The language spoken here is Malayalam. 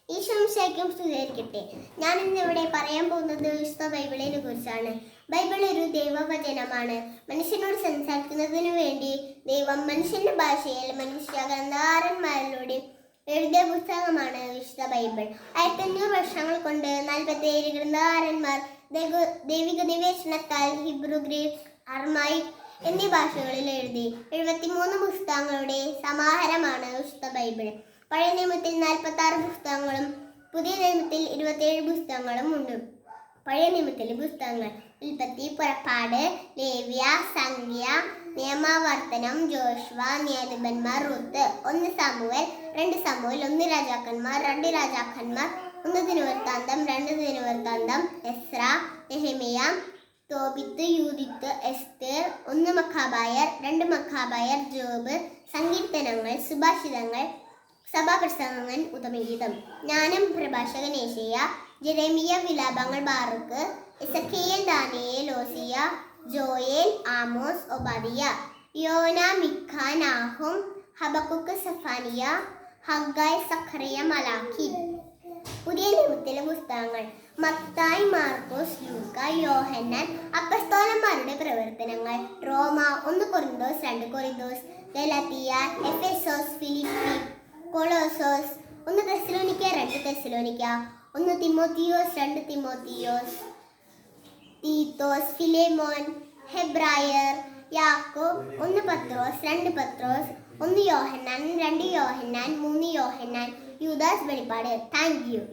ഈശോമിശിഹായ്ക്കും സ്തുതിയായിരിക്കട്ടെ. ഞാൻ ഇന്നിവിടെ പറയാൻ പോകുന്നത് വിശുദ്ധ ബൈബിളിനെ കുറിച്ചാണ്. ബൈബിൾ ഒരു ദൈവവചനമാണ്. മനുഷ്യനോട് സംസാരിക്കുന്നതിനു വേണ്ടി ദൈവം മനുഷ്യന്റെ ഭാഷയിൽ മനുഷ്യ ഗ്രന്ഥകാരന്മാരിലൂടെ എഴുതിയ പുസ്തകമാണ് വിശുദ്ധ ബൈബിൾ. 1500 വർഷങ്ങൾ കൊണ്ട് 47 ഗ്രന്ഥകാരന്മാർ ദൈവിക നിവേശനത്താൽ ഹിബ്രു, ഗ്രീക്ക്, അർമായിക് എന്നീ ഭാഷകളിൽ എഴുതി 73 പുസ്തകങ്ങളുടെ സമാഹാരമാണ് വിശുദ്ധ ബൈബിൾ. പഴയ നിയമത്തിൽ 46 പുസ്തകങ്ങളും പുതിയ നിയമത്തിൽ 27 പുസ്തകങ്ങളും ഉണ്ട്. പഴയ നിയമത്തിലെ പുസ്തകങ്ങൾ: ഉൽപ്പത്തി, പുറപ്പാട്, ലേവ്യ, സംഖ്യ, നിയമാവർത്തനം, ജോഷുവ, ന്യായാധിപന്മാർ, റുത്ത്, 1 സാമുവേൽ, 2 സാമുവേൽ, 1 രാജാക്കന്മാർ, 2 രാജാക്കന്മാർ, 1 ദിനവൃത്താന്തം, 2 ദിനവൃത്താന്തം, എസ്ര, നെഹെമിയ, തോബിത്ത്, യൂദിത്ത്, എസ്തേർ, 1 മക്കാബായർ, 2 മക്കാബായർ, ജോബ്, സങ്കീർത്തനങ്ങൾ, സുഭാഷിതങ്ങൾ, സഭാപ്രസംഗങ്ങൾ, ഉത്തമഗീതം, ജ്ഞാനം, പ്രഭാഷകൻ യേശയ്യ, ജെരമിയ, വിലാപങ്ങൾ, ബാറുക്ക്, എസെക്കിയേൽ, ദാനിയേൽ, ഓസിയ, ജോയേൽ, ആമോസ്, ഒബാദിയ, യോന, മിഖ, Nahum, Habakkuk, Zephaniah, Haggai, Zechariah, Malachi. പുതിയ നിയമത്തിലെ പുസ്തകങ്ങൾ: മത്തായി, മാർക്കോസ്, ലൂക്ക, യോഹന്നാൻ, അപ്പസ്തോലന്മാരുടെ പ്രവർത്തനങ്ങൾ, റോമ, 1 കൊരിന്തോസ്, 2 കൊരിന്തോസ്, ഗലാത്തിയ, എഫെസോസ്, ഫിലിപ്പി, കൊളോസോസ്, 1 തെസ്സലോനിക്ക, 2 തെസ്സലോനിക്ക, 1 തിമോത്തിയോസ്, 2 തിമോത്തിയോസ്, തീത്തോസ്, ഫിലേമോൻ, ഹെബ്രായർ, യാക്കോബ്, 1 പത്രോസ്, 2 പത്രോസ്, 1 യോഹന്നാൻ, 2 യോഹന്നാൻ, 3 യോഹന്നാൻ, യൂദാസ്, വെളിപ്പാട്. Thank you.